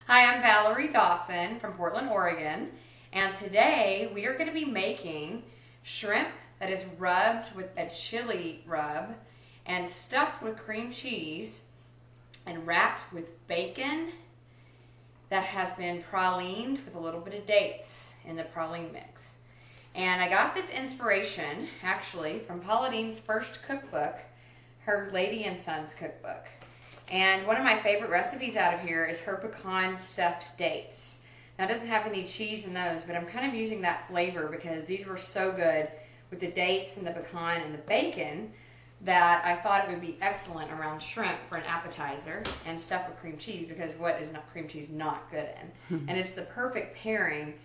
Hi, I'm Valerie Dawson from Portland, Oregon, and today we are going to be making shrimp that is rubbed with a chili rub and stuffed with cream cheese and wrapped with bacon that has been pralined with a little bit of dates in the praline mix. And I got this inspiration actually from Paula Deen's first cookbook, her Lady and Sons cookbook. And one of my favorite recipes out of here is her pecan stuffed dates. Now it doesn't have any cheese in those, but I'm kind of using that flavor because these were so good with the dates and the pecan and the bacon that I thought it would be excellent around shrimp for an appetizer and stuffed with cream cheese, because what is not cream cheese not good in? And it's the perfect pairing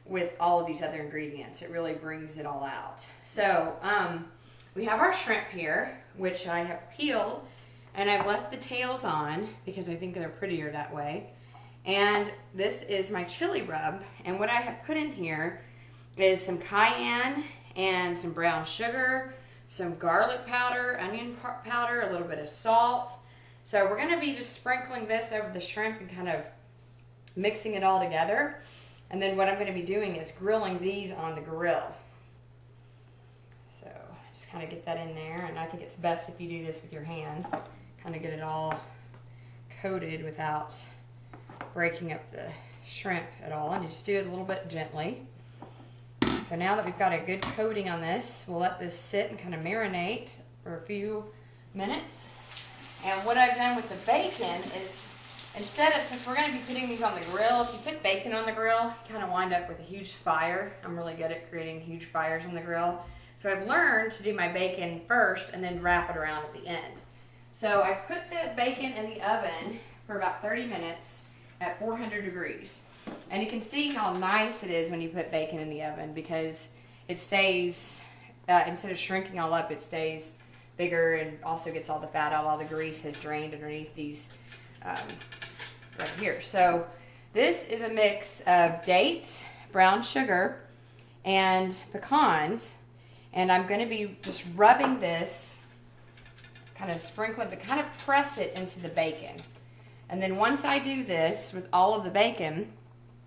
with all of these other ingredients. It really brings it all out. So we have our shrimp here, which I have peeled. And I've left the tails on because I think they're prettier that way. And this is my chili rub. And what I have put in here is some cayenne and some brown sugar, some garlic powder, onion powder, a little bit of salt. So we're going to be just sprinkling this over the shrimp and kind of mixing it all together. And then what I'm going to be doing is grilling these on the grill. So just kind of get that in there. And I think it's best if you do this with your hands. Kind of get it all coated without breaking up the shrimp at all, and just do it a little bit gently. So now that we've got a good coating on this, we'll let this sit and kind of marinate for a few minutes. And what I've done with the bacon is, instead of, since we're going to be putting these on the grill, if you put bacon on the grill, you kind of wind up with a huge fire. I'm really good at creating huge fires on the grill. So I've learned to do my bacon first and then wrap it around at the end. So I put the bacon in the oven for about 30 minutes at 400 degrees. And you can see how nice it is when you put bacon in the oven, because it stays, instead of shrinking all up, it stays bigger and also gets all the fat out. All the grease has drained underneath these right here. So this is a mix of dates, brown sugar, and pecans. And I'm going to be just rubbing this, kind of sprinkle it, but kind of press it into the bacon. And then once I do this with all of the bacon,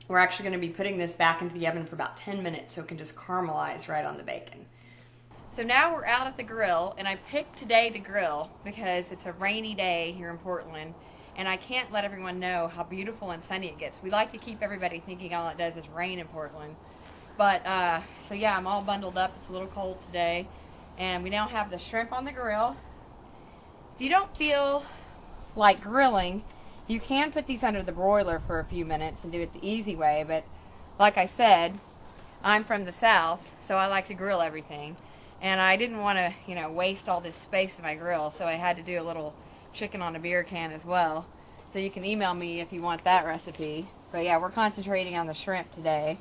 we're actually going to be putting this back into the oven for about 10 minutes so it can just caramelize right on the bacon. So now we're out at the grill, and I picked today to grill because it's a rainy day here in Portland, and I can't let everyone know how beautiful and sunny it gets. We like to keep everybody thinking all it does is rain in Portland. But, so yeah, I'm all bundled up. It's a little cold today. And we now have the shrimp on the grill. If you don't feel like grilling, you can put these under the broiler for a few minutes and do it the easy way, but like I said, I'm from the South, so I like to grill everything, and I didn't want to, waste all this space in my grill, so I had to do a little chicken on a beer can as well. So you can email me if you want that recipe. But yeah, we're concentrating on the shrimp today.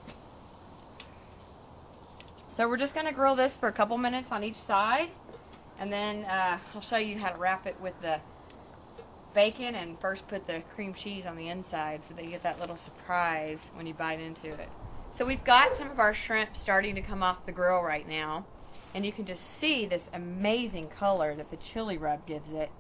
So we're just going to grill this for a couple minutes on each side. And then I'll show you how to wrap it with the bacon, and first put the cream cheese on the inside so that you get that little surprise when you bite into it. So we've got some of our shrimp starting to come off the grill right now, and you can just see this amazing color that the chili rub gives it.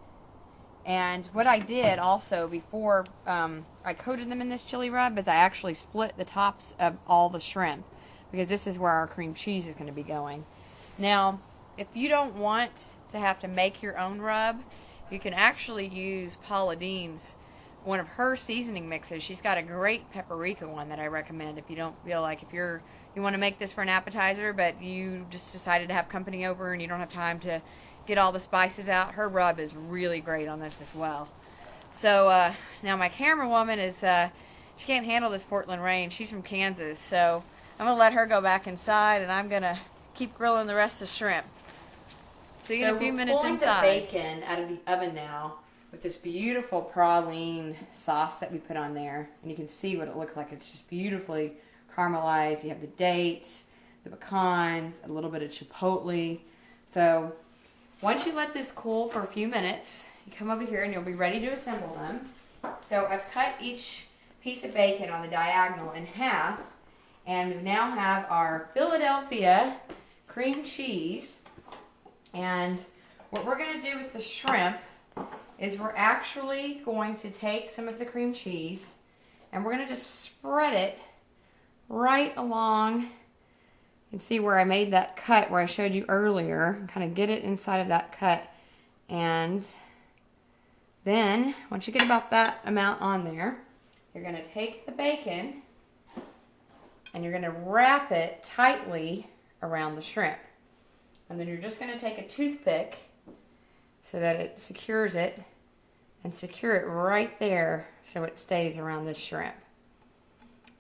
And what I did also before I coated them in this chili rub is I actually split the tops of all the shrimp, because this is where our cream cheese is going to be going. Now, if you don't want to have to make your own rub, you can actually use Paula Deen's, one of her seasoning mixes. She's got a great paprika one that I recommend if you don't feel like, if you want to make this for an appetizer, but you just decided to have company over and you don't have time to get all the spices out. Her rub is really great on this as well. So now my camera woman is, she can't handle this Portland rain. She's from Kansas, so I'm going to let her go back inside, and I'm going to keep grilling the rest of the shrimp. So you get a few minutes inside. We're pulling the bacon out of the oven now with this beautiful praline sauce that we put on there. And you can see what it looks like. It's just beautifully caramelized. You have the dates, the pecans, a little bit of chipotle. So once you let this cool for a few minutes, you come over here and you'll be ready to assemble them. So I've cut each piece of bacon on the diagonal in half. And we now have our Philadelphia cream cheese. And what we're going to do with the shrimp is we're actually going to take some of the cream cheese And we're gonna just spread it right along. You can see where I made that cut where I showed you earlier. Kind of get it inside of that cut. And then, once you get about that amount on there, you're gonna take the bacon and you're gonna wrap it tightly around the shrimp. And then you're just gonna take a toothpick so that it secures it and secure it right there so it stays around this shrimp.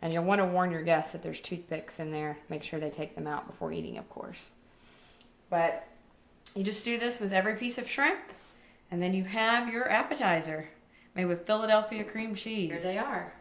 And you'll want to warn your guests that there's toothpicks in there. Make sure they take them out before eating, of course. But you just do this with every piece of shrimp, and then you have your appetizer made with Philadelphia cream cheese. Here they are.